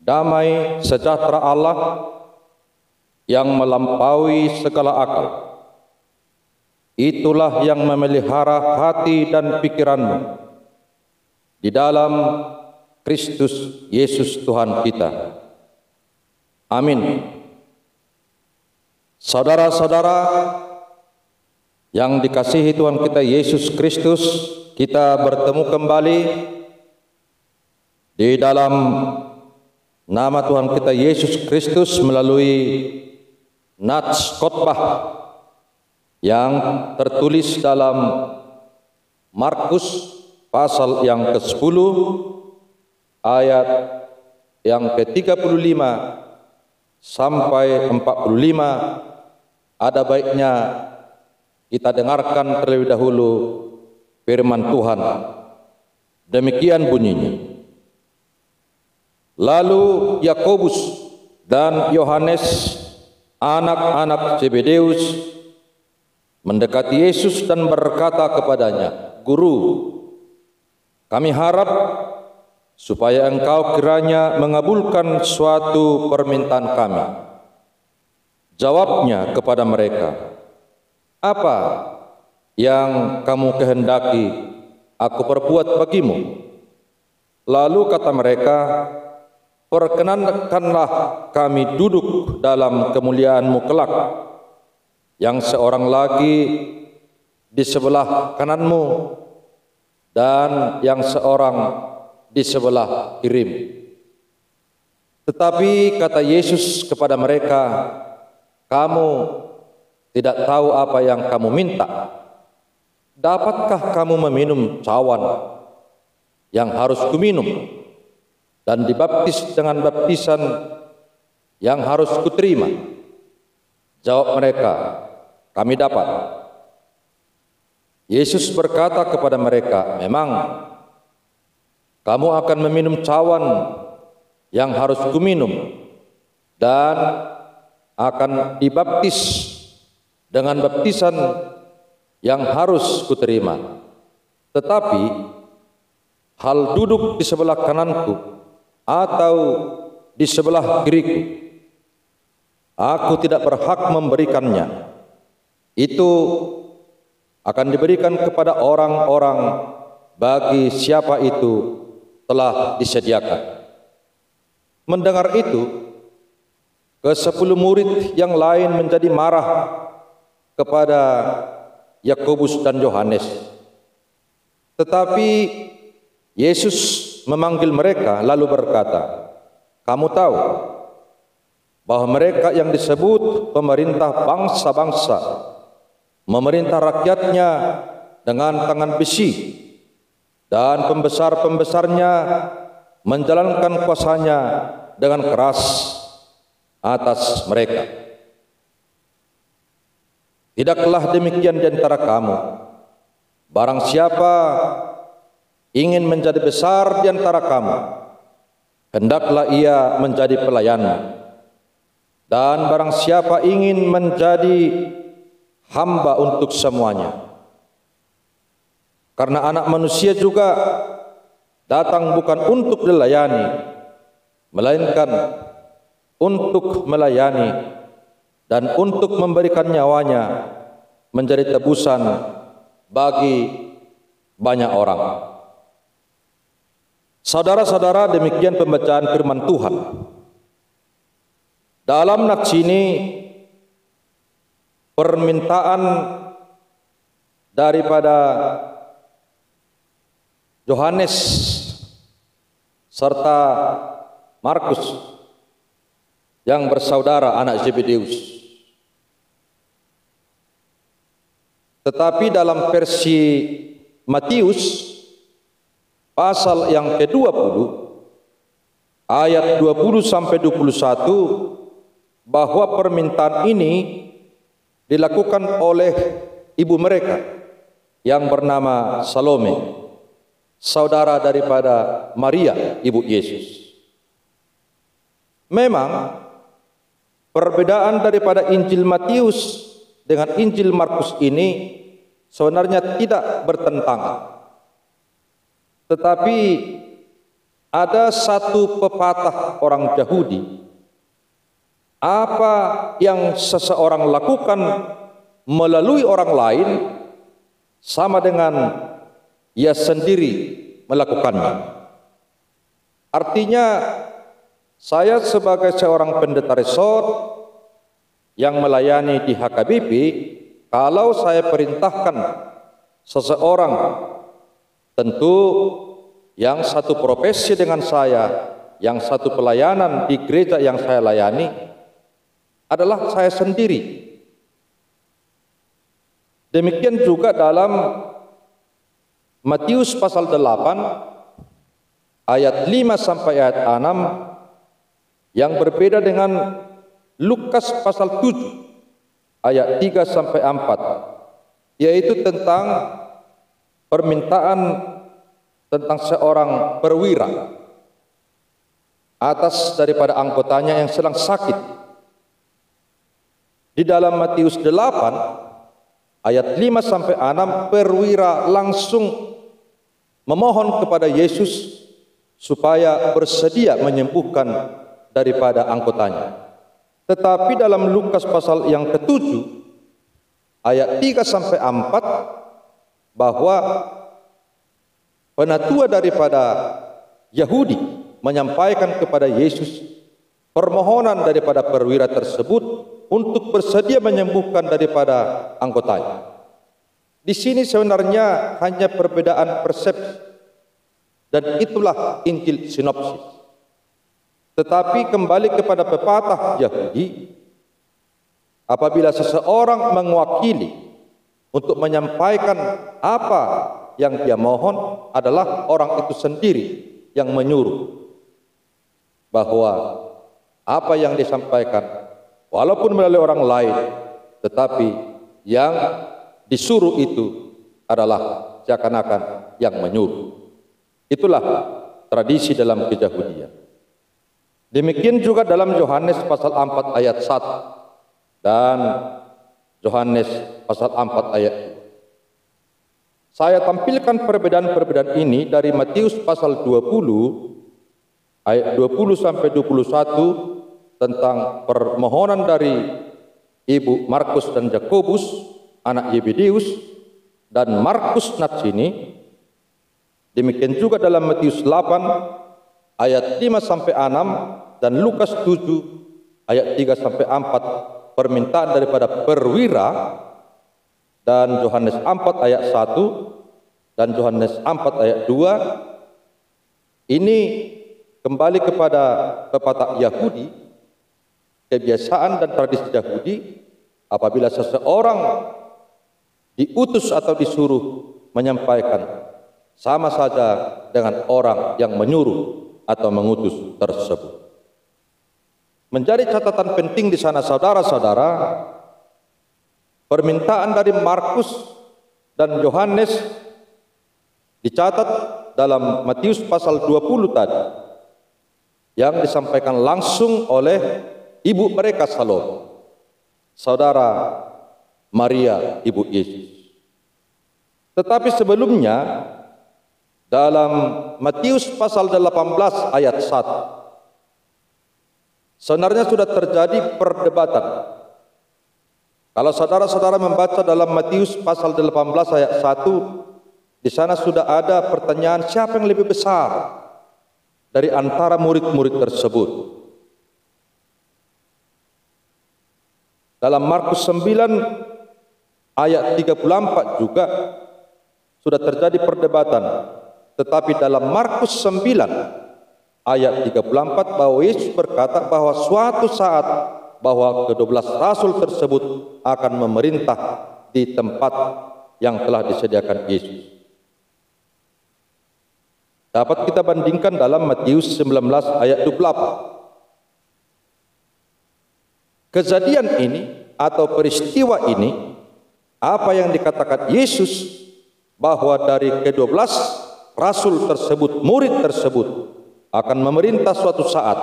damai sejahtera Allah yang melampaui segala akal, itulah yang memelihara hati dan pikiranmu di dalam Kristus Yesus Tuhan kita. Amin. Saudara-saudara yang dikasihi Tuhan kita Yesus Kristus, kita bertemu kembali di dalam nama Tuhan kita Yesus Kristus melalui nats khotbah yang tertulis dalam Markus pasal yang ke-10 ayat yang ke-35 sampai 45. Ada baiknya kita dengarkan terlebih dahulu firman Tuhan. Demikian bunyinya. Lalu Yakobus dan Yohanes, anak-anak Zebedeus, mendekati Yesus dan berkata kepadanya, "Guru, kami harap supaya Engkau kiranya mengabulkan suatu permintaan kami." Jawabnya kepada mereka, "Apa yang kamu kehendaki aku perbuat bagimu?" Lalu kata mereka, "Perkenankanlah kami duduk dalam kemuliaan-Mu kelak, yang seorang lagi di sebelah kanan-Mu dan yang seorang di sebelah kiri-Mu." Tetapi kata Yesus kepada mereka, "Kamu tidak tahu apa yang kamu minta. Dapatkah kamu meminum cawan yang harus kuminum dan dibaptis dengan baptisan yang harus kuterima?" Jawab mereka, "Kami dapat." Yesus berkata kepada mereka, "Memang kamu akan meminum cawan yang harus kuminum dan akan dibaptis dengan baptisan yang harus kuterima. Tetapi hal duduk di sebelah kananku atau di sebelah kiriku, aku tidak berhak memberikannya. Itu akan diberikan kepada orang-orang bagi siapa itu telah disediakan." Mendengar itu, ke-10 murid yang lain menjadi marah kepada Yakobus dan Yohanes. Tetapi Yesus memanggil mereka lalu berkata, "Kamu tahu bahwa mereka yang disebut pemerintah bangsa-bangsa memerintah rakyatnya dengan tangan besi, dan pembesar-pembesarnya menjalankan kuasanya dengan keras atas mereka. Tidaklah demikian di antara kamu. Barang siapa ingin menjadi besar di antara kamu, hendaklah ia menjadi pelayan. Dan barang siapa ingin menjadi hamba untuk semuanya. Karena Anak Manusia juga datang bukan untuk dilayani, melainkan untuk melayani dan untuk memberikan nyawanya menjadi tebusan bagi banyak orang." Saudara-saudara, demikian pembacaan firman Tuhan. Dalam nats ini permintaan daripada Yohanes serta Markus yang bersaudara anak Zebedeus. Tetapi dalam versi Matius pasal yang ke-20 ayat 20 sampai 21, bahwa permintaan ini dilakukan oleh ibu mereka yang bernama Salome, saudara daripada Maria ibu Yesus. Memang perbedaan daripada Injil Matius dengan Injil Markus ini sebenarnya tidak bertentangan. Tetapi ada satu pepatah orang Yahudi, apa yang seseorang lakukan melalui orang lain sama dengan ia sendiri melakukannya. Artinya, saya sebagai seorang pendeta resort yang melayani di HKBP, kalau saya perintahkan seseorang, tentu yang satu profesi dengan saya, yang satu pelayanan di gereja yang saya layani adalah saya sendiri. Demikian juga dalam Matius pasal 8 ayat 5 sampai ayat 6 yang berbeda dengan Lukas pasal 7 ayat 3 sampai 4, yaitu tentang permintaan tentang seorang perwira atas daripada anggotanya yang sedang sakit. Di dalam Matius 8 ayat 5 sampai 6, perwira langsung memohon kepada Yesus supaya bersedia menyembuhkan daripada anggotanya. Tetapi dalam Lukas pasal yang ke-7 ayat 3 sampai 4, bahwa penatua daripada Yahudi menyampaikan kepada Yesus permohonan daripada perwira tersebut untuk bersedia menyembuhkan daripada anggotanya. Di sini sebenarnya hanya perbedaan persepsi, dan itulah Injil sinopsis. Tetapi kembali kepada pepatah Yahudi, apabila seseorang mewakili untuk menyampaikan apa yang dia mohon, adalah orang itu sendiri yang menyuruh bahwa apa yang disampaikan walaupun melalui orang lain, tetapi yang disuruh itu adalah seakan-akan yang menyuruh. Itulah tradisi dalam Keyahudian. Demikian juga dalam Yohanes pasal 4 ayat 1 dan Yohanes pasal 4 ayat 2. Saya tampilkan perbedaan-perbedaan ini dari Matius pasal 20 ayat 20 sampai 21 tentang permohonan dari ibu Markus dan Yakobus anak Yebedeus dan Markus Natsini. Demikian juga dalam Matius 8 ayat 5 sampai 6 dan Lukas 7 ayat 3 sampai 4, permintaan daripada perwira, dan Yohanes 4 ayat 1 dan Yohanes 4 ayat 2. Ini kembali kepada pepatah Yahudi, kebiasaan dan tradisi Yahudi. Apabila seseorang diutus atau disuruh menyampaikan, sama saja dengan orang yang menyuruh atau mengutus tersebut. Menjadi catatan penting di sana, saudara-saudara, permintaan dari Markus dan Yohanes dicatat dalam Matius pasal 20 tadi, yang disampaikan langsung oleh ibu mereka Salome, saudara Maria, ibu Yesus. Tetapi sebelumnya dalam Matius pasal 18 ayat 1, sebenarnya sudah terjadi perdebatan. Kalau saudara-saudara membaca dalam Matius pasal 18 ayat 1, di sana sudah ada pertanyaan, siapa yang lebih besar dari antara murid-murid tersebut. Dalam Markus 9 ayat 34 juga sudah terjadi perdebatan. Tetapi dalam Markus 9 ayat 34, bahwa Yesus berkata bahwa suatu saat bahwa ke-12 rasul tersebut akan memerintah di tempat yang telah disediakan Yesus. Dapat kita bandingkan dalam Matius 19 ayat 28. Kejadian ini atau peristiwa ini, apa yang dikatakan Yesus bahwa dari ke-12 rasul tersebut, murid tersebut akan memerintah suatu saat,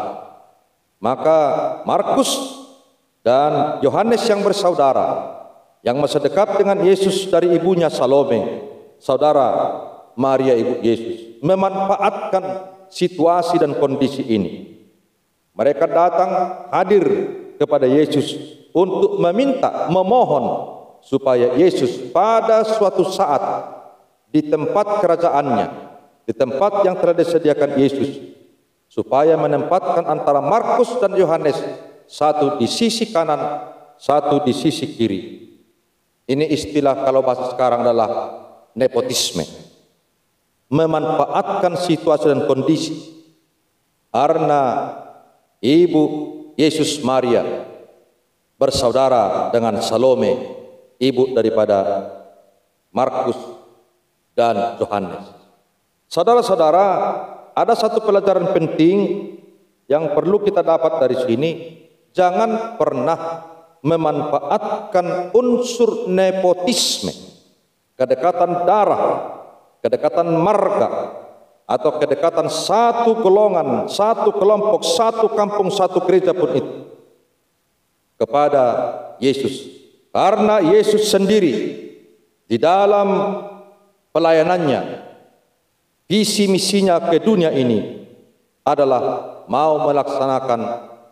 maka Markus dan Yohanes yang bersaudara, yang masih dekat dengan Yesus dari ibunya Salome, saudara Maria ibu Yesus, memanfaatkan situasi dan kondisi ini. Mereka datang hadir kepada Yesus untuk meminta, memohon supaya Yesus pada suatu saat di tempat kerajaannya, di tempat yang telah disediakan Yesus, supaya menempatkan antara Markus dan Yohanes, satu di sisi kanan, satu di sisi kiri. Ini istilah kalau bahasa sekarang adalah nepotisme. Memanfaatkan situasi dan kondisi. Karena ibu Yesus Maria bersaudara dengan Salome, ibu daripada Markus dan Yohanes. Saudara-saudara, ada satu pelajaran penting yang perlu kita dapat dari sini. Jangan pernah memanfaatkan unsur nepotisme, kedekatan darah, kedekatan marga, atau kedekatan satu golongan, satu kelompok, satu kampung, satu gereja pun itu kepada Yesus. Karena Yesus sendiri di dalam pelayanannya, visi misinya ke dunia ini adalah mau melaksanakan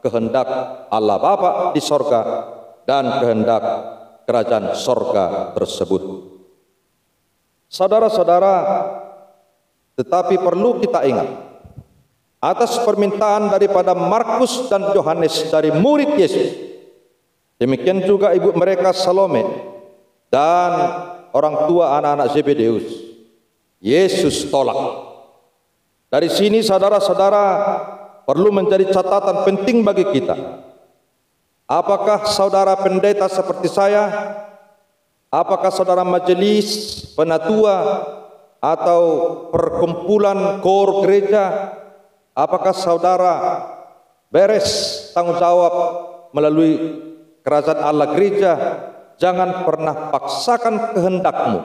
kehendak Allah Bapa di sorga dan kehendak kerajaan sorga tersebut. Saudara-saudara, tetapi perlu kita ingat, atas permintaan daripada Markus dan Yohanes dari murid Yesus, demikian juga ibu mereka Salome dan orang tua anak-anak Zebedeus, Yesus tolak. Dari sini saudara-saudara perlu menjadi catatan penting bagi kita. Apakah saudara pendeta seperti saya? Apakah saudara majelis, penatua, atau perkumpulan kor gereja? Apakah saudara beres tanggung jawab melalui kerajaan Allah gereja? Jangan pernah paksakan kehendakmu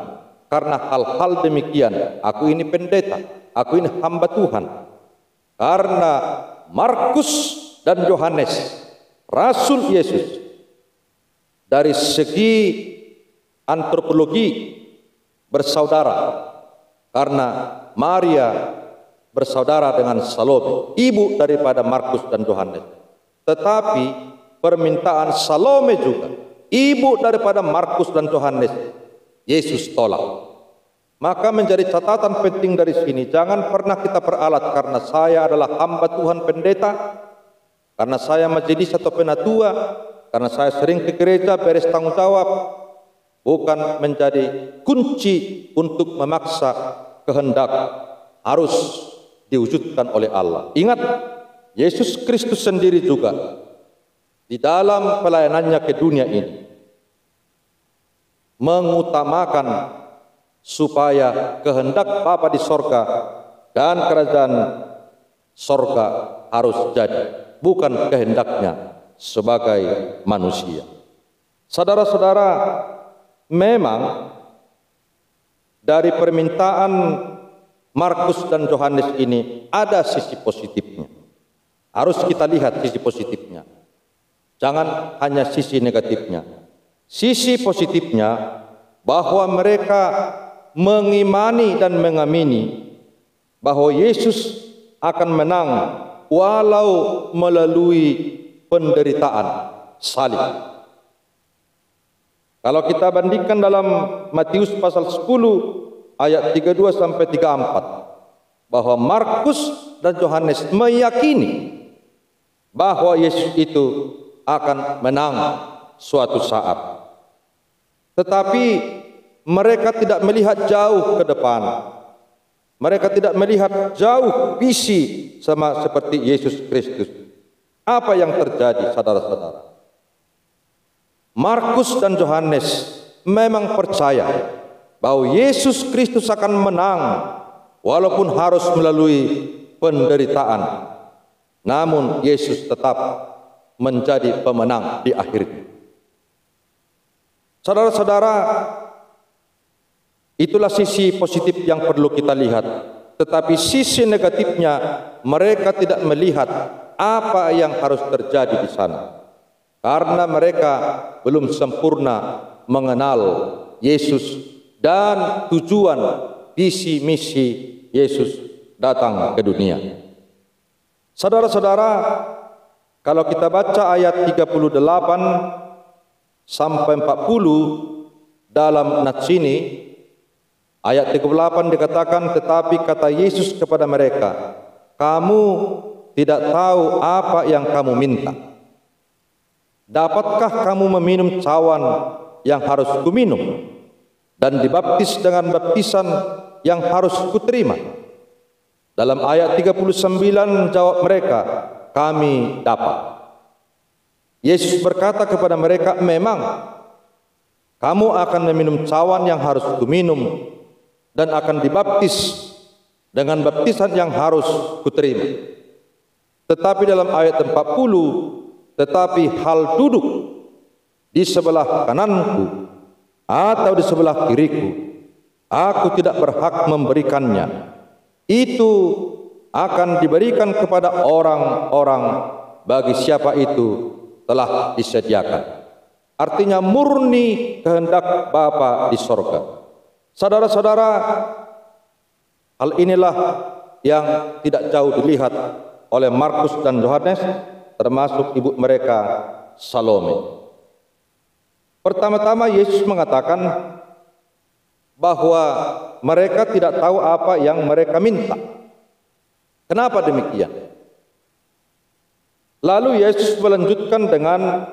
karena hal-hal demikian. Aku ini pendeta, aku ini hamba Tuhan. Karena Markus dan Yohanes, Rasul Yesus, dari segi antropologi bersaudara, karena Maria bersaudara dengan Salome, ibu daripada Markus dan Yohanes. Tetapi permintaan Salome juga, ibu daripada Markus dan Yohanes, Yesus tolak. Maka menjadi catatan penting dari sini, jangan pernah kita peralat karena saya adalah hamba Tuhan pendeta, karena saya majelis atau penatua, karena saya sering ke gereja beres tanggung jawab, bukan menjadi kunci untuk memaksa kehendak harus diwujudkan oleh Allah. Ingat, Yesus Kristus sendiri juga di dalam pelayanannya ke dunia ini mengutamakan supaya kehendak Bapa di sorga dan kerajaan sorga harus jadi, bukan kehendaknya sebagai manusia. Saudara-saudara, memang dari permintaan Markus dan Yohanes ini ada sisi positifnya. Harus kita lihat sisi positifnya. Jangan hanya sisi negatifnya. Sisi positifnya bahwa mereka mengimani dan mengamini bahwa Yesus akan menang walau melalui penderitaan salib. Kalau kita bandingkan dalam Matius pasal 10 ayat 32 sampai 34, bahwa Markus dan Yohanes meyakini bahwa Yesus itu akan menang suatu saat. Tetapi mereka tidak melihat jauh ke depan. Mereka tidak melihat jauh visi sama seperti Yesus Kristus. Apa yang terjadi, saudara-saudara? Markus dan Yohanes memang percaya bahwa Yesus Kristus akan menang walaupun harus melalui penderitaan. Namun Yesus tetap menjadi pemenang di akhirnya. Saudara-saudara, itulah sisi positif yang perlu kita lihat. Tetapi sisi negatifnya, mereka tidak melihat apa yang harus terjadi di sana. Karena mereka belum sempurna mengenal Yesus dan tujuan visi misi Yesus datang ke dunia. Saudara-saudara, kalau kita baca ayat 38 sampai 40 dalam nats ini, ayat 38 dikatakan, tetapi kata Yesus kepada mereka, kamu tidak tahu apa yang kamu minta. Dapatkah kamu meminum cawan yang harus kuminum dan dibaptis dengan baptisan yang harus kuterima? Dalam ayat 39 jawab mereka, kami dapat. Yesus berkata kepada mereka, memang kamu akan meminum cawan yang harus kuminum dan akan dibaptis dengan baptisan yang harus kuterima. Tetapi dalam ayat 40, tetapi hal duduk di sebelah kananku atau di sebelah kiriku, aku tidak berhak memberikannya. Itu akan diberikan kepada orang-orang bagi siapa itu telah disediakan. Artinya murni kehendak Bapa di sorga. Saudara-saudara, hal inilah yang tidak jauh dilihat oleh Markus dan Yohanes, termasuk ibu mereka Salome. Pertama-tama Yesus mengatakan bahwa mereka tidak tahu apa yang mereka minta. Kenapa demikian? Lalu Yesus melanjutkan dengan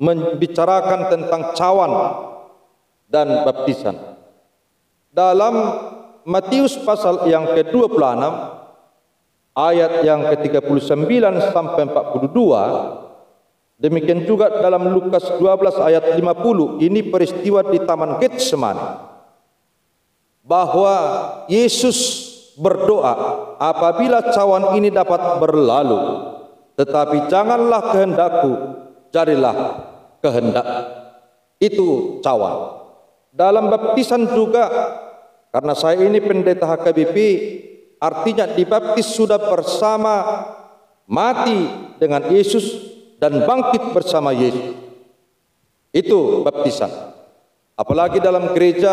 membicarakan tentang cawan dan baptisan. Dalam Matius pasal yang ke-26 ayat yang ke-39 sampai 42, demikian juga dalam Lukas 12 ayat 50, ini peristiwa di Taman Getsemani, bahwa Yesus berdoa, apabila cawan ini dapat berlalu, tetapi janganlah kehendakku, jadilah kehendak. Itu cawan. Dalam baptisan juga, karena saya ini pendeta HKBP, artinya dibaptis sudah bersama mati dengan Yesus dan bangkit bersama Yesus. Itu baptisan. Apalagi dalam gereja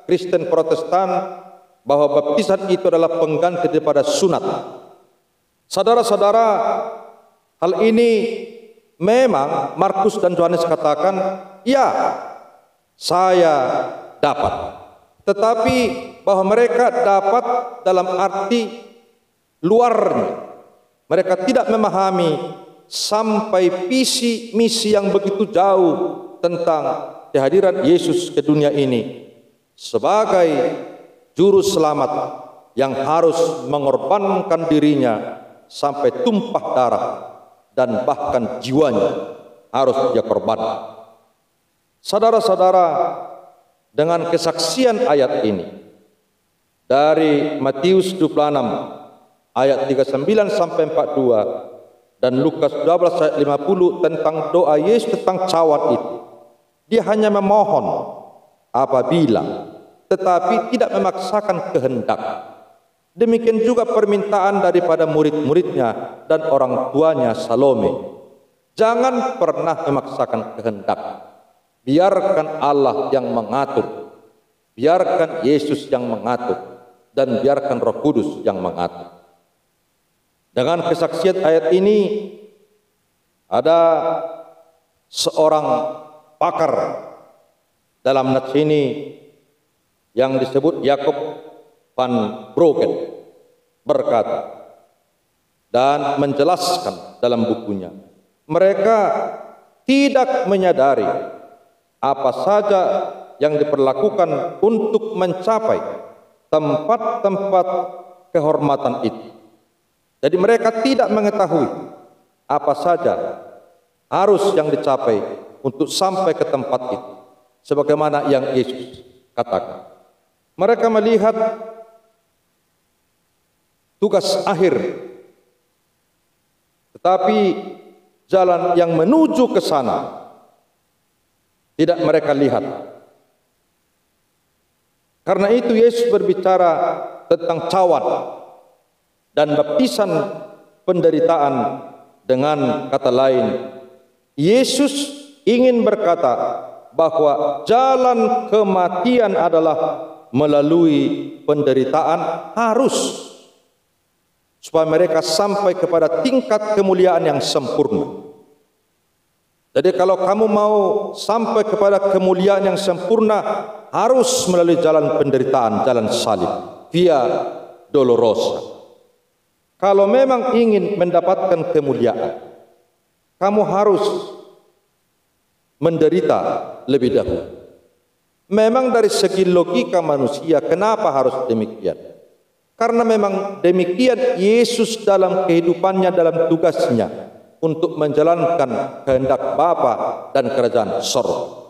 Kristen Protestan, bahwa baptisan itu adalah pengganti daripada sunat. Saudara-saudara, hal ini memang Markus dan Yohanes katakan, ya, saya dapat. Tetapi bahwa mereka dapat dalam arti luarnya. Mereka tidak memahami sampai visi misi yang begitu jauh tentang kehadiran Yesus ke dunia ini sebagai juru selamat yang harus mengorbankan dirinya sampai tumpah darah dan bahkan jiwanya harus dia korbankan. Saudara-saudara, dengan kesaksian ayat ini dari Matius 26 ayat 39 sampai 42 dan Lukas 12 ayat 50 tentang doa Yesus tentang cawan itu, dia hanya memohon apabila, tetapi tidak memaksakan kehendak. Demikian juga permintaan daripada murid-muridnya dan orang tuanya Salome. Jangan pernah memaksakan kehendak. Biarkan Allah yang mengatur, biarkan Yesus yang mengatur, dan biarkan Roh Kudus yang mengatur. Dengan kesaksian ayat ini, ada seorang pakar dalam nats ini yang disebut Jacob van Broeken berkata dan menjelaskan dalam bukunya, mereka tidak menyadari apa saja yang diperlakukan untuk mencapai tempat-tempat kehormatan itu. Jadi mereka tidak mengetahui apa saja harus yang dicapai untuk sampai ke tempat itu, sebagaimana yang Yesus katakan. Mereka melihat tugas akhir, tetapi jalan yang menuju ke sana tidak mereka lihat. Karena itu Yesus berbicara tentang cawan dan baptisan penderitaan. Dengan kata lain, Yesus ingin berkata bahwa jalan kematian adalah melalui penderitaan, harus supaya mereka sampai kepada tingkat kemuliaan yang sempurna. Jadi kalau kamu mau sampai kepada kemuliaan yang sempurna, harus melalui jalan penderitaan, jalan salib, via dolorosa. Kalau memang ingin mendapatkan kemuliaan, kamu harus menderita lebih dahulu. Memang dari segi logika manusia, kenapa harus demikian? Karena memang demikian Yesus dalam kehidupannya, dalam tugasnya, untuk menjalankan kehendak Bapa dan kerajaan sorga.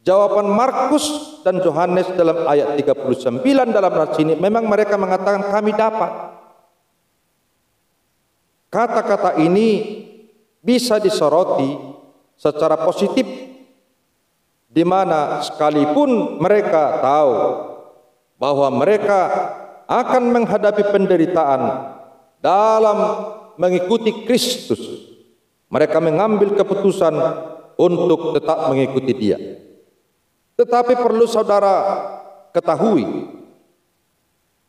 Jawaban Markus dan Yohanes dalam ayat 39 dalam nats ini, memang mereka mengatakan kami dapat. Kata-kata ini bisa disoroti secara positif, di mana sekalipun mereka tahu bahwa mereka akan menghadapi penderitaan dalam mengikuti Kristus, mereka mengambil keputusan untuk tetap mengikuti Dia. Tetapi perlu saudara ketahui,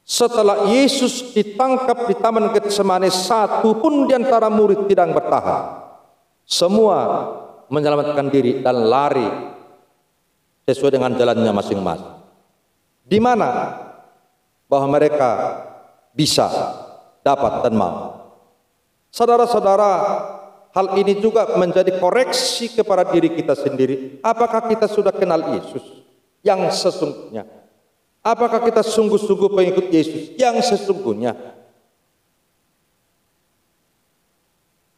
setelah Yesus ditangkap di Taman Getsemane, satu pun di antara murid tidak bertahan. Semua menyelamatkan diri dan lari sesuai dengan jalannya masing-masing. Di mana bahwa mereka bisa, dapat dan mau. Saudara-saudara, hal ini juga menjadi koreksi kepada diri kita sendiri. Apakah kita sudah kenal Yesus yang sesungguhnya? Apakah kita sungguh-sungguh pengikut Yesus yang sesungguhnya?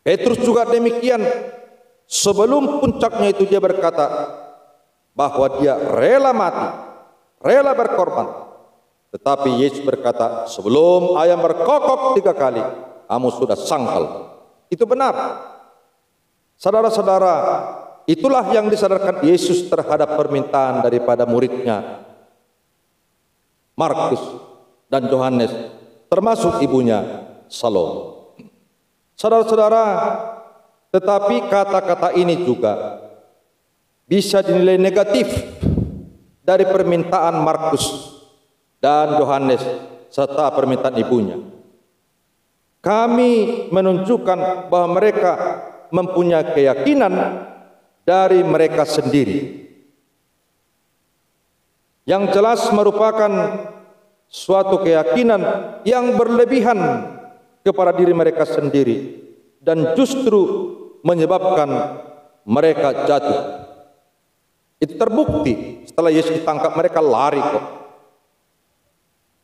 Petrus juga demikian. Sebelum puncaknya itu dia berkata bahwa dia rela mati, rela berkorban. Tetapi Yesus berkata, sebelum ayam berkokok 3 kali, kamu sudah sangkal. Itu benar. Saudara-saudara, itulah yang disadarkan Yesus terhadap permintaan daripada muridnya Markus dan Yohanes, termasuk ibunya Salome. Saudara-saudara, tetapi kata-kata ini juga bisa dinilai negatif dari permintaan Markus dan Yohanes serta permintaan ibunya. Kami menunjukkan bahwa mereka mempunyai keyakinan dari mereka sendiri, yang jelas merupakan suatu keyakinan yang berlebihan kepada diri mereka sendiri dan justru menyebabkan mereka jatuh. Itu terbukti setelah Yesus ditangkap, mereka lari kok.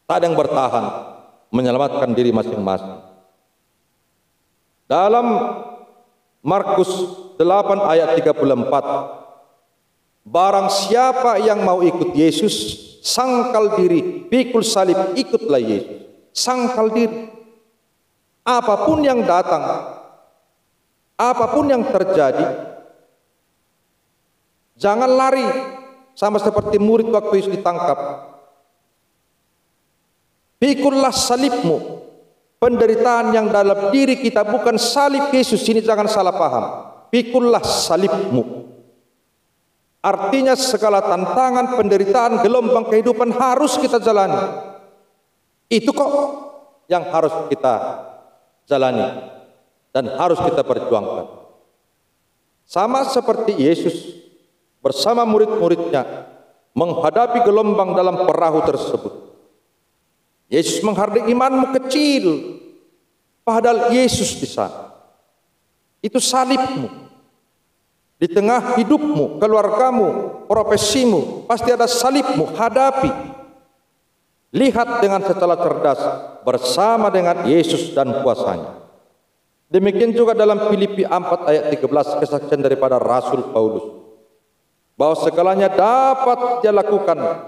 Tak ada yang bertahan menyelamatkan diri masing-masing. Dalam Markus 8 ayat 34, barang siapa yang mau ikut Yesus, sangkal diri, pikul salib, ikutlah Yesus. Sangkal diri. Apapun yang datang, apapun yang terjadi, jangan lari sama seperti murid waktu Yesus ditangkap. Pikullah salibmu. Penderitaan yang dalam diri kita bukan salib Yesus, ini jangan salah paham. Pikullah salibmu. Artinya segala tantangan, penderitaan, gelombang kehidupan harus kita jalani. Itu kok yang harus kita jalani dan harus kita perjuangkan. Sama seperti Yesus bersama murid-muridnya menghadapi gelombang dalam perahu tersebut. Yesus menghargai imanmu kecil, padahal Yesus di sana. Itu salibmu. Di tengah hidupmu, keluargamu, profesimu, pasti ada salibmu. Hadapi. Lihat dengan secara cerdas bersama dengan Yesus dan kuasanya. Demikian juga dalam Filipi 4 ayat 13, kesaksian daripada Rasul Paulus, bahwa segalanya dapat dia lakukan,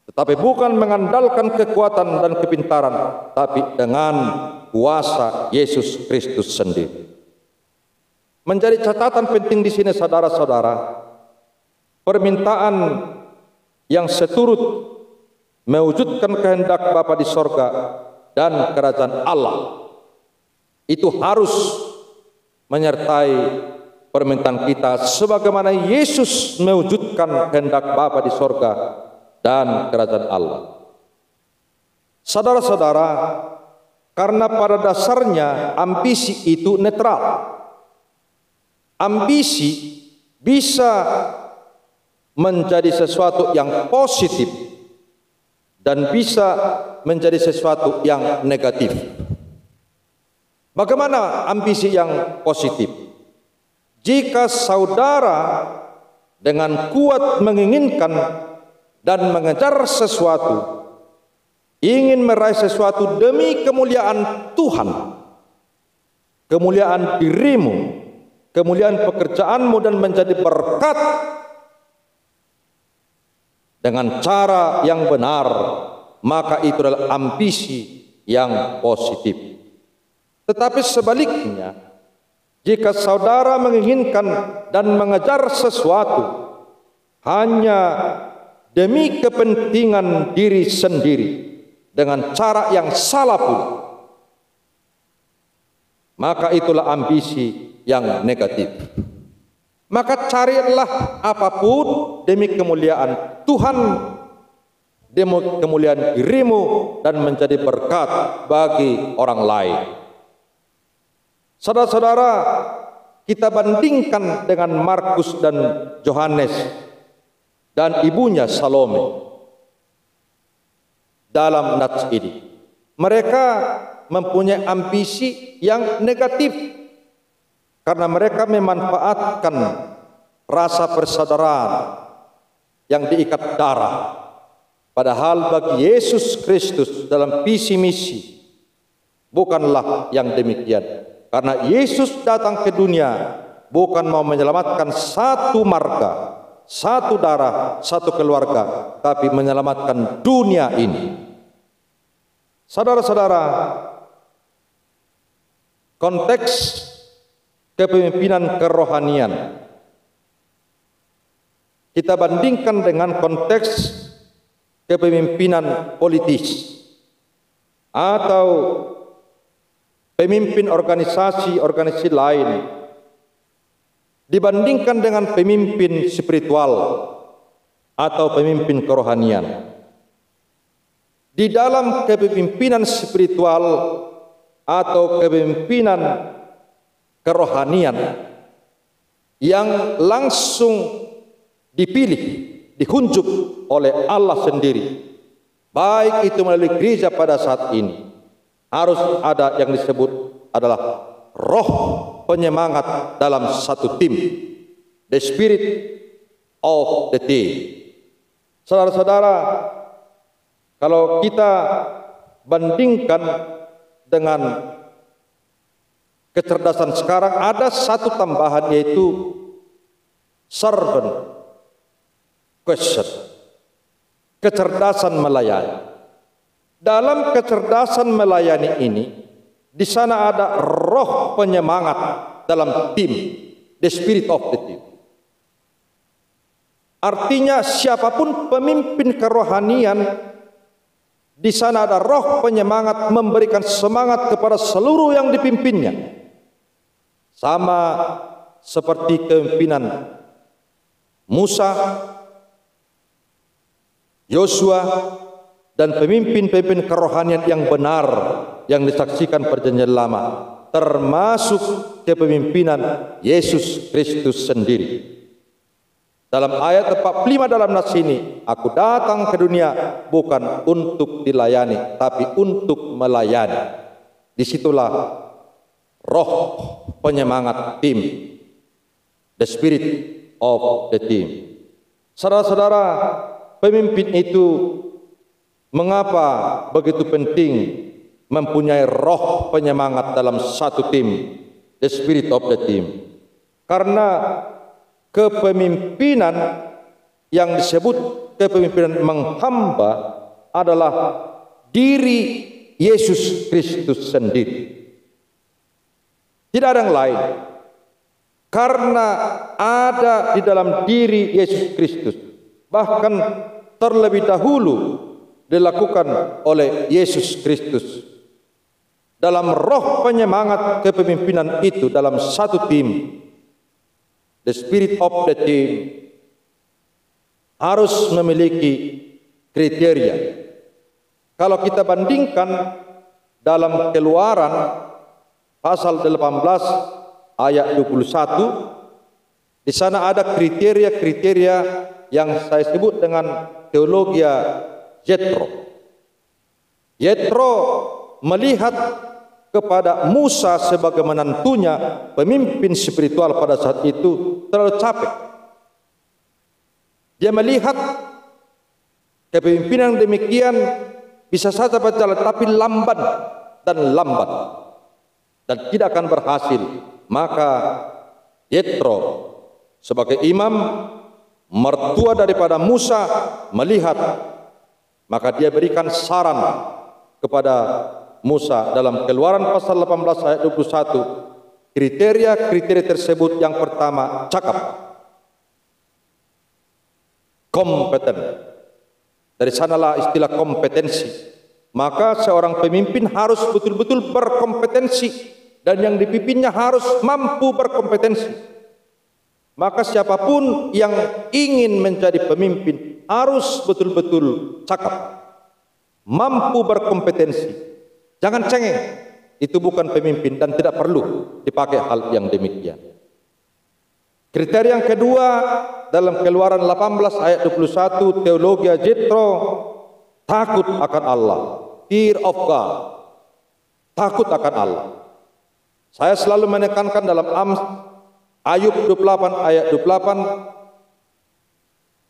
tetapi bukan mengandalkan kekuatan dan kepintaran, tapi dengan kuasa Yesus Kristus sendiri. Menjadi catatan penting di sini, saudara-saudara, permintaan yang seturut mewujudkan kehendak Bapa di sorga dan kerajaan Allah itu harus menyertai permintaan kita, sebagaimana Yesus mewujudkan kehendak Bapa di sorga dan kerajaan Allah. Saudara-saudara, karena pada dasarnya ambisi itu netral. Ambisi bisa menjadi sesuatu yang positif dan bisa menjadi sesuatu yang negatif. Bagaimana ambisi yang positif? Jika saudara dengan kuat menginginkan dan mengejar sesuatu, ingin meraih sesuatu demi kemuliaan Tuhan, kemuliaan dirimu, kemuliaan pekerjaanmu, dan menjadi berkat dengan cara yang benar, maka itu adalah ambisi yang positif. Tetapi sebaliknya, jika saudara menginginkan dan mengejar sesuatu hanya demi kepentingan diri sendiri dengan cara yang salah pula, maka itulah ambisi yang negatif. Maka carilah apapun demi kemuliaan Tuhan, demi kemuliaan dirimu, dan menjadi berkat bagi orang lain. Saudara-saudara, kita bandingkan dengan Markus dan Yohanes dan ibunya Salome dalam nats ini. Mereka mempunyai ambisi yang negatif karena mereka memanfaatkan rasa persaudaraan yang diikat darah. Padahal bagi Yesus Kristus dalam visi misi bukanlah yang demikian. Karena Yesus datang ke dunia bukan mau menyelamatkan satu marga, satu darah, satu keluarga, tapi menyelamatkan dunia ini. Saudara-saudara, konteks kepemimpinan kerohanian kita bandingkan dengan konteks kepemimpinan politis atau pemimpin organisasi lain, dibandingkan dengan pemimpin spiritual atau pemimpin kerohanian. Di dalam kepemimpinan spiritual atau kepemimpinan kerohanian yang langsung dipilih, dikunjuk oleh Allah sendiri, baik itu melalui gereja pada saat ini, harus ada yang disebut adalah roh penyemangat dalam satu tim, the spirit of the team. Saudara-saudara, kalau kita bandingkan dengan kecerdasan sekarang, ada satu tambahan, yaitu servant question, kecerdasan melayani. Dalam kecerdasan melayani ini, di sana ada roh penyemangat dalam tim, the spirit of the team. Artinya siapapun pemimpin kerohanian, di sana ada roh penyemangat memberikan semangat kepada seluruh yang dipimpinnya. Sama seperti kepemimpinan Musa, Yosua, dan pemimpin-pemimpin kerohanian yang benar yang disaksikan perjanjian lama, termasuk kepemimpinan Yesus Kristus sendiri. Dalam ayat 45 dalam nas ini, aku datang ke dunia bukan untuk dilayani, tapi untuk melayani. Disitulah roh penyemangat tim, the spirit of the team. Saudara-saudara, pemimpin itu mengapa begitu penting mempunyai roh penyemangat dalam satu tim, the spirit of the team? Karena kepemimpinan yang disebut kepemimpinan menghamba adalah diri Yesus Kristus sendiri. Tidak ada yang lain. Karena ada di dalam diri Yesus Kristus. Bahkan terlebih dahulu dilakukan oleh Yesus Kristus. Dalam roh penyemangat kepemimpinan itu dalam satu tim, the spirit of the team harus memiliki kriteria. kalau kita bandingkan dalam Keluaran pasal 18 ayat 21, di sana ada kriteria-kriteria yang saya sebut dengan teologi Jethro. Jethro melihat kepada Musa sebagai menantunya, pemimpin spiritual pada saat itu, terlalu capek. Dia melihat kepemimpinan demikian bisa saja berjalan, tapi lamban dan tidak akan berhasil. Maka Jethro sebagai imam, mertua daripada Musa, melihat, maka dia berikan saran kepada Musa dalam Keluaran pasal 18 ayat 21. Kriteria-kriteria tersebut, yang pertama, cakap, kompeten. Dari sanalah istilah kompetensi. Maka seorang pemimpin harus betul-betul berkompetensi, dan yang dipimpinnya harus mampu berkompetensi. Maka siapapun yang ingin menjadi pemimpin harus betul-betul cakap, mampu berkompetensi. Jangan cengeng, itu bukan pemimpin dan tidak perlu dipakai hal yang demikian. Kriteria yang kedua dalam Keluaran 18 ayat 21, teologi Jethro, takut akan Allah, fear of God, takut akan Allah. Saya selalu menekankan dalam Ayub 28 ayat 28,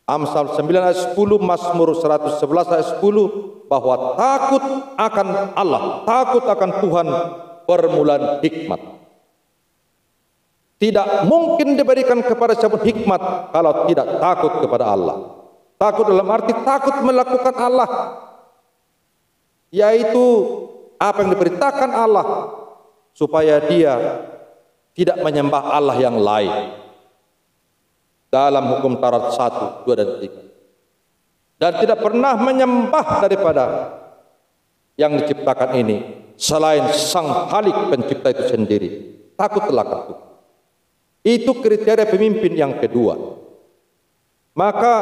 Amsal 9 ayat 10, Mazmur 111 ayat 10, bahwa takut akan Allah, takut akan Tuhan permulaan hikmat. Tidak mungkin diberikan kepada siapapun hikmat kalau tidak takut kepada Allah. Takut dalam arti takut melakukan Allah, yaitu apa yang diperintahkan Allah, supaya dia tidak menyembah Allah yang lain. Dalam hukum Taurat 1, 2, dan 3. Dan tidak pernah menyembah daripada yang diciptakan ini selain Sang Khalik pencipta itu sendiri. Takutlah akan Tuhan. Itu kriteria pemimpin yang kedua. Maka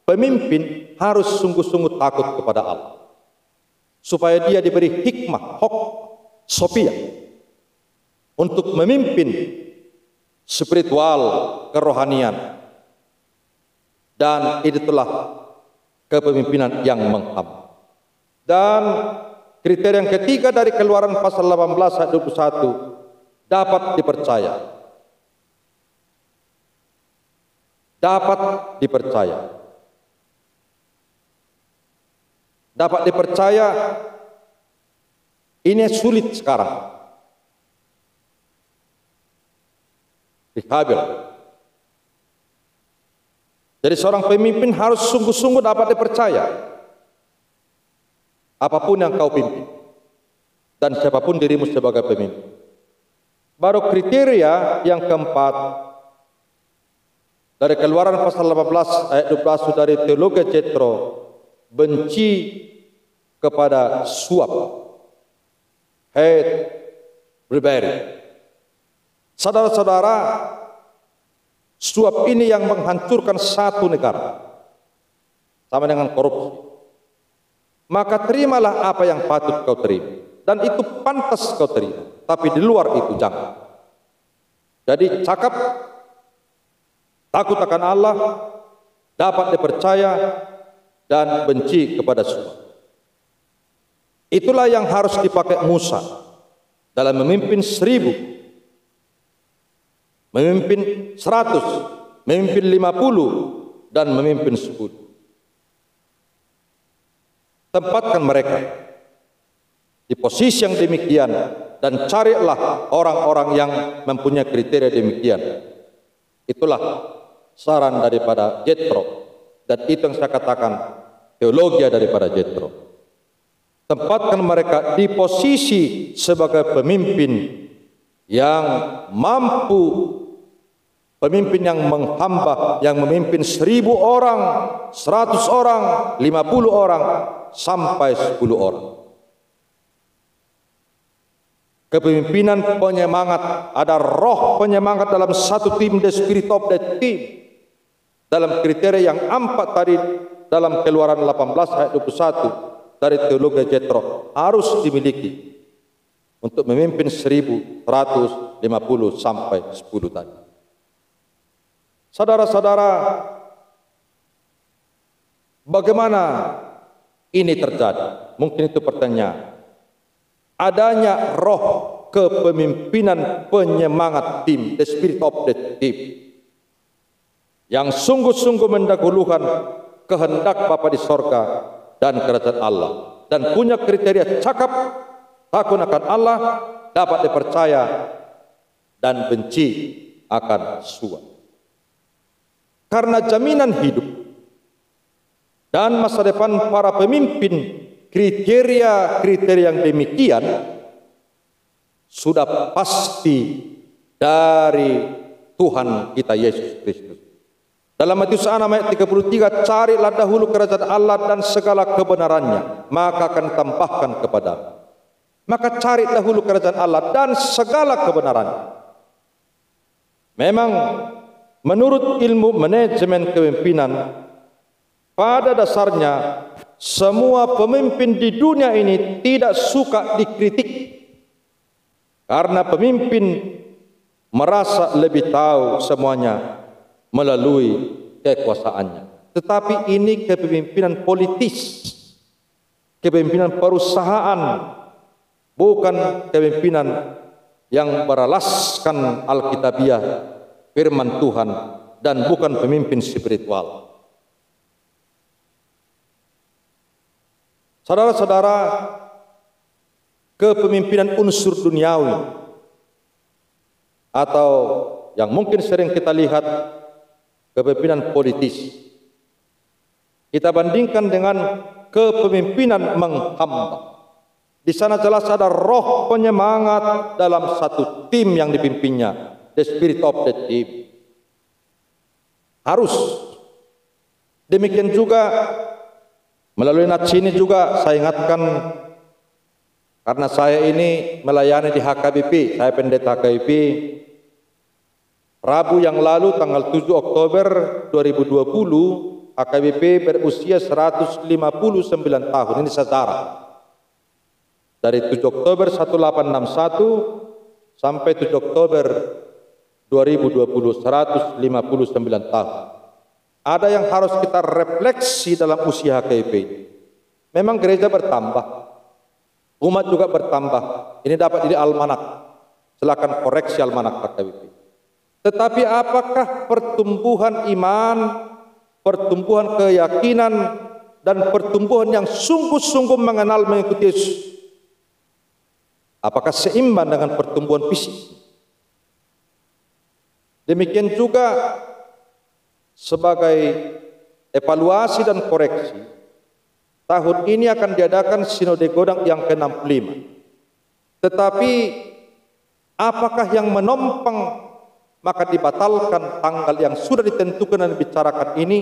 pemimpin harus sungguh-sungguh takut kepada Allah, supaya dia diberi hikmah, sophia, untuk memimpin spiritual, kerohanian, dan itulah kepemimpinan yang menghamba. Dan kriteria yang ketiga dari Keluaran pasal 18 ayat 21, dapat dipercaya. Dapat dipercaya. Dapat dipercaya, ini sulit sekarang. Habil. Jadi seorang pemimpin harus sungguh-sungguh dapat dipercaya. Apapun yang kau pimpin, dan siapapun dirimu sebagai pemimpin. Baru kriteria yang keempat dari Keluaran pasal 18 ayat 12 dari teologi Jethro, benci kepada suap, hate, bribery. Saudara-saudara, suap ini yang menghancurkan satu negara, sama dengan korupsi. Maka terimalah apa yang patut kau terima, dan itu pantas kau terima, tapi di luar itu jangan. Jadi cakap, takut akan Allah, dapat dipercaya, dan benci kepada suap. Itulah yang harus dipakai Musa dalam memimpin 1000, memimpin 100, memimpin 50, dan memimpin 10. Tempatkan mereka di posisi yang demikian, dan carilah orang-orang yang mempunyai kriteria demikian. Itulah saran daripada Jethro, dan itu yang saya katakan teologi daripada Jethro. Tempatkan mereka di posisi sebagai pemimpin yang mampu, pemimpin yang menghamba, yang memimpin 1000 orang, 100 orang, 50 orang, sampai 10 orang. Kepemimpinan penyemangat, ada roh penyemangat dalam satu tim, the spirit of the team. Dalam kriteria yang 4 tadi dalam Keluaran 18 ayat 21, dari teologi Jethro harus dimiliki untuk memimpin 1150 sampai 10 tadi. Saudara-saudara, bagaimana ini terjadi? Mungkin itu pertanyaan. Adanya roh kepemimpinan penyemangat tim, the spirit of the team, yang sungguh-sungguh mendahulukan kehendak Bapa di sorga dan kerajaan Allah, dan punya kriteria cakap, takut akan Allah, dapat dipercaya, dan benci akan suat. Karena jaminan hidup dan masa depan para pemimpin, kriteria-kriteria yang demikian sudah pasti dari Tuhan kita Yesus Kristus. Dalam Matius 6 ayat 33, carilah dahulu kerajaan Allah dan segala kebenarannya, maka akan tambahkan kepadamu. Maka cari dahulu kerajaan Allah dan segala kebenarannya. Memang menurut ilmu manajemen kepemimpinan, pada dasarnya semua pemimpin di dunia ini tidak suka dikritik. Karena pemimpin merasa lebih tahu semuanya melalui kekuasaannya. Tetapi ini kepemimpinan politis, kepemimpinan perusahaan, bukan kepemimpinan yang beralaskan Alkitabiah, firman Tuhan, dan bukan pemimpin spiritual. Saudara-saudara, kepemimpinan unsur duniawi atau yang mungkin sering kita lihat kepemimpinan politis, kita bandingkan dengan kepemimpinan menghamba. Di sana jelas ada roh penyemangat dalam satu tim yang dipimpinnya, the spirit of the team. Harus. Demikian juga melalui nats ini juga saya ingatkan, karena saya ini melayani di HKBP, saya pendeta HKBP. Rabu yang lalu tanggal 7 Oktober 2020, HKBP berusia 159 tahun. Ini sejarah. Dari 7 Oktober 1861 sampai 7 Oktober 2020, 159 tahun. Ada yang harus kita refleksi dalam usia HKBP. Memang gereja bertambah, umat juga bertambah. Ini dapat jadi almanak. Silakan koreksi almanak HKBP. Tetapi apakah pertumbuhan iman, pertumbuhan keyakinan, dan pertumbuhan yang sungguh-sungguh mengenal mengikuti Yesus, apakah seimbang dengan pertumbuhan fisik? Demikian juga sebagai evaluasi dan koreksi, tahun ini akan diadakan Sinode Godang yang ke-65. Tetapi apakah yang menopang maka dibatalkan tanggal yang sudah ditentukan dan dibicarakan ini,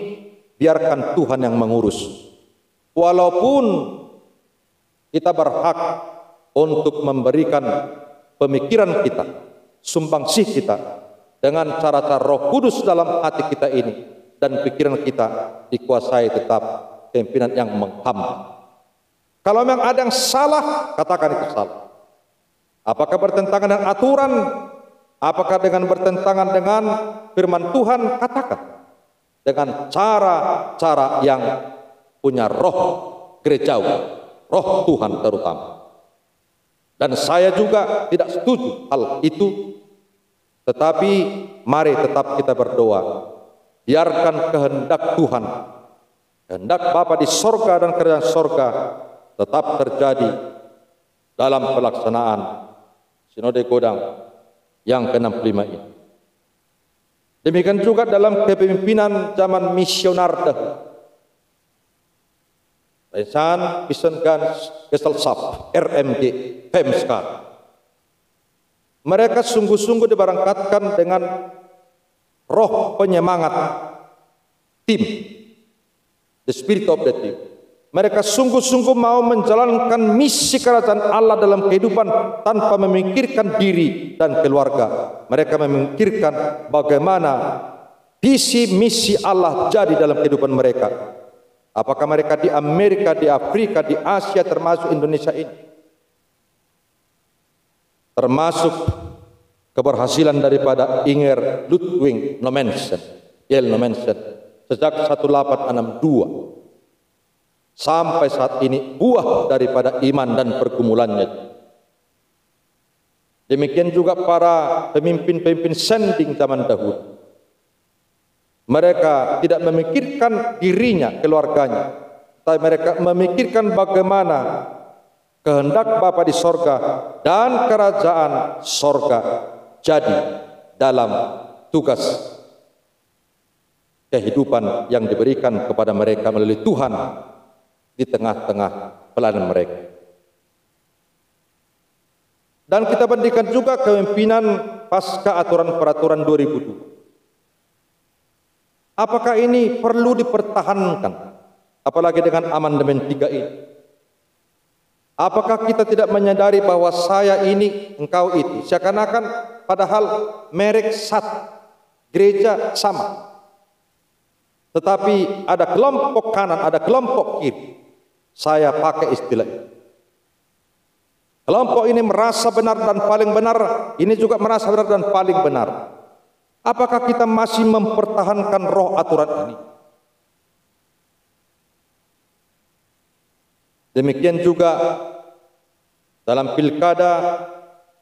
biarkan Tuhan yang mengurus. Walaupun kita berhak untuk memberikan pemikiran kita, sumbangsih kita, dengan cara-cara Roh Kudus dalam hati kita ini, dan pikiran kita dikuasai tetap pimpinan yang menghamba. Kalau memang ada yang salah, katakan itu salah. Apakah bertentangan dengan aturan? Apakah dengan bertentangan dengan firman Tuhan? Katakan. Dengan cara-cara yang punya roh gerejawi, roh Tuhan terutama. Dan saya juga tidak setuju hal itu. Tetapi mari tetap kita berdoa. Biarkan kehendak Tuhan, kehendak Bapa di sorga dan kerajaan sorga tetap terjadi dalam pelaksanaan Sinode Godang yang ke-65 ini. Demikian juga dalam kepemimpinan zaman misionar dahulu. Resan Wissenschaft, RMG, Pemskar. Mereka sungguh-sungguh diberangkatkan dengan roh penyemangat tim, the spirit of the team. Mereka sungguh-sungguh mau menjalankan misi kerajaan Allah dalam kehidupan tanpa memikirkan diri dan keluarga. Mereka memikirkan bagaimana visi misi Allah jadi dalam kehidupan mereka. Apakah mereka di Amerika, di Afrika, di Asia, termasuk Indonesia ini? Termasuk keberhasilan daripada Inger Ludwig Nommensen, Yale Nommensen, sejak 1862 sampai saat ini buah daripada iman dan pergumulannya. Demikian juga para pemimpin-pemimpin sending zaman dahulu. Mereka tidak memikirkan dirinya, keluarganya, tapi mereka memikirkan bagaimana kehendak Bapa di sorga dan kerajaan sorga jadi dalam tugas kehidupan yang diberikan kepada mereka melalui Tuhan di tengah-tengah pelayanan mereka. Dan kita bandingkan juga kepemimpinan pasca aturan-peraturan 2002. Apakah ini perlu dipertahankan, apalagi dengan amandemen 3 ini? Apakah kita tidak menyadari bahwa saya ini, engkau itu, seakan-akan padahal merek satu, gereja sama, tetapi ada kelompok kanan, ada kelompok kiri. Saya pakai istilah ini. Kelompok ini merasa benar dan paling benar, ini juga merasa benar dan paling benar. Apakah kita masih mempertahankan roh aturan ini? Demikian juga dalam pilkada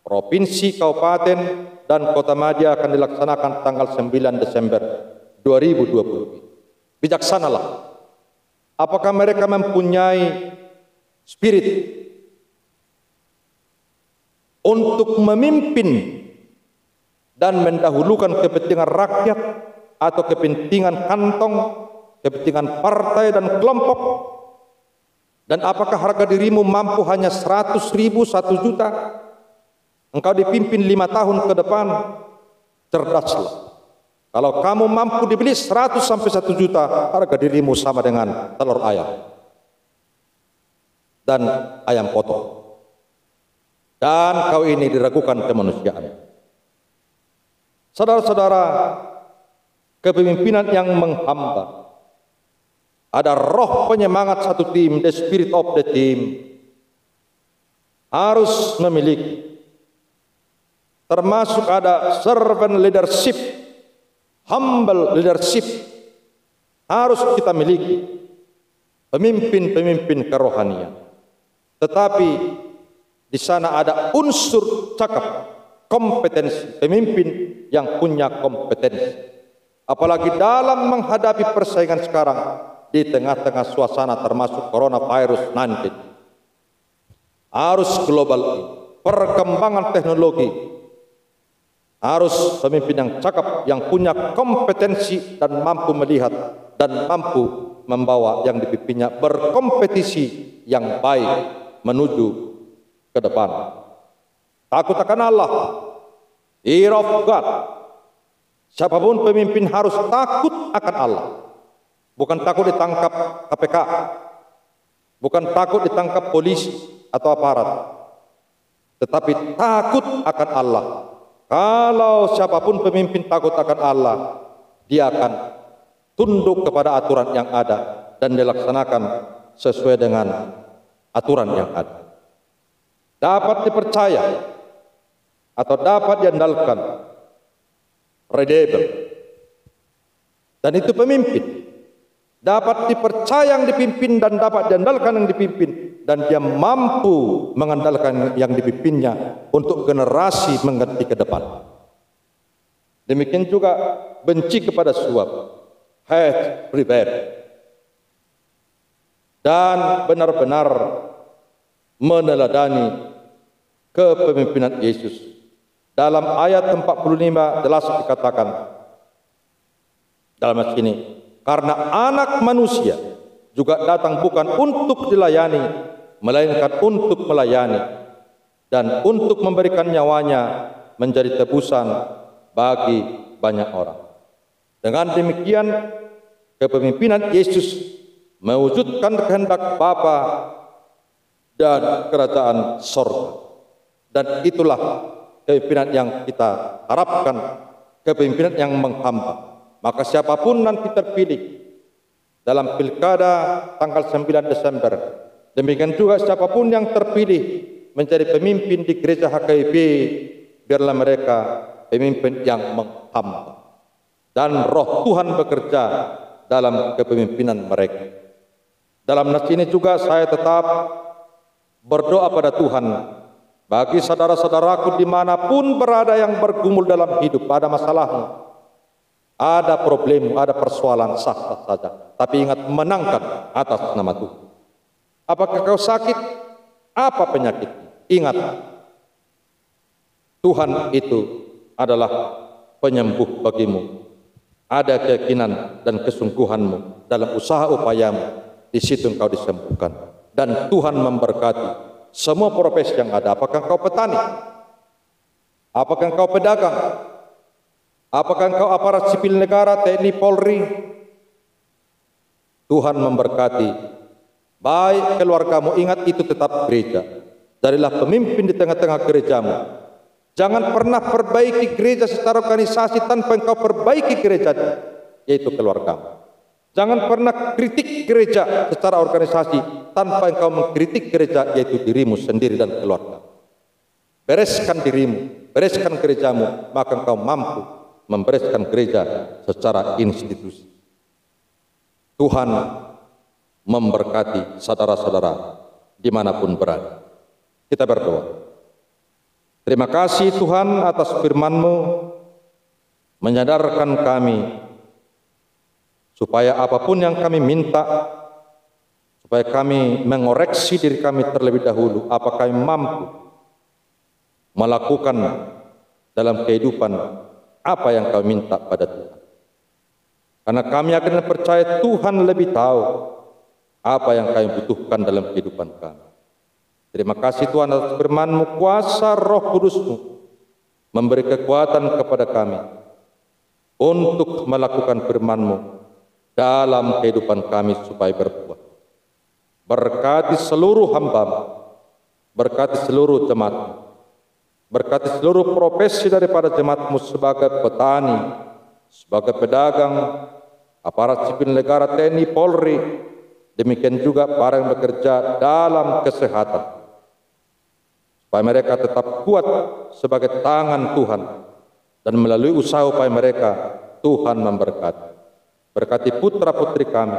provinsi, kabupaten, dan kota Madia akan dilaksanakan tanggal 9 Desember 2020. Bijaksanalah. Apakah mereka mempunyai spirit untuk memimpin dan mendahulukan kepentingan rakyat atau kepentingan kantong, kepentingan partai dan kelompok? Dan apakah harga dirimu mampu hanya 100.000, 1 juta? Engkau dipimpin 5 tahun ke depan, cerdaslah. Kalau kamu mampu dibeli 100 sampai 1 juta, harga dirimu sama dengan telur ayam dan ayam potong. Dan kau ini diragukan kemanusiaan. Saudara-saudara, kepemimpinan yang menghamba, ada roh penyemangat satu tim, the spirit of the team, harus memiliki. Termasuk ada servant leadership, humble leadership, harus kita miliki. Pemimpin-pemimpin kerohanian. Tetapi di sana ada unsur cakap, kompetensi, pemimpin yang punya kompetensi. Apalagi dalam menghadapi persaingan sekarang di tengah-tengah suasana termasuk coronavirus 19. Arus global ini, perkembangan teknologi, harus pemimpin yang cakap, yang punya kompetensi dan mampu melihat dan mampu membawa yang dipimpinnya berkompetisi yang baik menuju ke depan. Takut akan Allah, fear of God. Siapapun pemimpin harus takut akan Allah. Bukan takut ditangkap KPK, bukan takut ditangkap polisi atau aparat, tetapi takut akan Allah. Kalau siapapun pemimpin takut akan Allah, dia akan tunduk kepada aturan yang ada dan dilaksanakan sesuai dengan aturan yang ada. Dapat dipercaya atau dapat diandalkan, reliable. Dan itu pemimpin. Dapat dipercaya yang dipimpin dan dapat diandalkan yang dipimpin. Dan dia mampu mengandalkan yang dipimpinnya untuk generasi mengganti ke depan. Demikian juga benci kepada suap, hate prepare. Dan benar-benar meneladani kepemimpinan Yesus. Dalam ayat 45 jelas dikatakan dalam ayat ini, karena anak manusia juga datang bukan untuk dilayani, melainkan untuk melayani dan untuk memberikan nyawanya menjadi tebusan bagi banyak orang. Dengan demikian, kepemimpinan Yesus mewujudkan kehendak Bapa dan kerajaan sorga. Dan itulah kepemimpinan yang kita harapkan, kepemimpinan yang menghamba. Maka siapapun nanti terpilih, dalam pilkada tanggal 9 Desember. Demikian juga siapapun yang terpilih menjadi pemimpin di gereja HKBP, biarlah mereka pemimpin yang menghamba dan roh Tuhan bekerja dalam kepemimpinan mereka. Dalam nas ini juga saya tetap berdoa pada Tuhan bagi saudara-saudaraku dimanapun berada yang bergumul dalam hidup, ada masalahmu, ada problem, ada persoalan, sah saja. Tapi ingat, menangkan atas nama Tuhan. Apakah kau sakit? Apa penyakit? Ingat, Tuhan itu adalah penyembuh bagimu. Ada keyakinan dan kesungguhanmu dalam usaha upayamu, di situ engkau disembuhkan. Dan Tuhan memberkati semua profesi yang ada. Apakah engkau petani? Apakah engkau pedagang? Apakah engkau aparat sipil negara, TNI, Polri? Tuhan memberkati. Baik keluargamu, ingat itu tetap gereja. Jadilah pemimpin di tengah-tengah gerejamu. Jangan pernah perbaiki gereja secara organisasi tanpa engkau perbaiki gereja, yaitu keluargamu. Jangan pernah kritik gereja secara organisasi tanpa engkau mengkritik gereja, yaitu dirimu sendiri dan keluarga. Bereskan dirimu, bereskan gerejamu, maka engkau mampu membereskan gereja secara institusi. Tuhan memberkati saudara-saudara dimanapun berada. Kita berdoa. Terima kasih Tuhan atas firman-Mu, menyadarkan kami supaya apapun yang kami minta, supaya kami mengoreksi diri kami terlebih dahulu, apakah kami mampu melakukan dalam kehidupan apa yang kami minta pada Tuhan. Karena kami akan percaya Tuhan lebih tahu apa yang kami butuhkan dalam kehidupan kami. Terima kasih Tuhan atas firman-Mu, kuasa Roh Kudus-Mu memberi kekuatan kepada kami untuk melakukan firman-Mu dalam kehidupan kami supaya berbuah. Berkati seluruh hamba-Mu, berkati seluruh jemaat-Mu, berkati seluruh profesi daripada jemaat-Mu sebagai petani, sebagai pedagang, aparat sipil negara, TNI, Polri, demikian juga para yang bekerja dalam kesehatan, supaya mereka tetap kuat sebagai tangan Tuhan, dan melalui usaha upaya mereka Tuhan memberkati. Berkati putra putri kami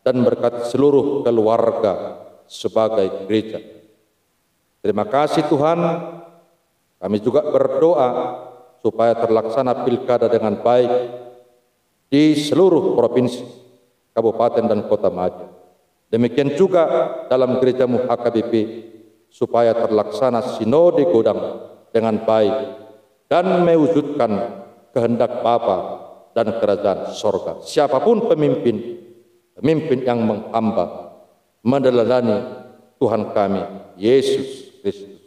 dan berkati seluruh keluarga sebagai gereja. Terima kasih Tuhan. Kami juga berdoa supaya terlaksana pilkada dengan baik di seluruh provinsi, kabupaten dan kota Madia. Demikian juga dalam gerejamu HKBP, supaya terlaksana sinode Godang dengan baik dan mewujudkan kehendak Bapa dan kerajaan sorga. Siapapun pemimpin yang menghamba, meneladani Tuhan kami, Yesus Kristus.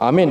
Amin.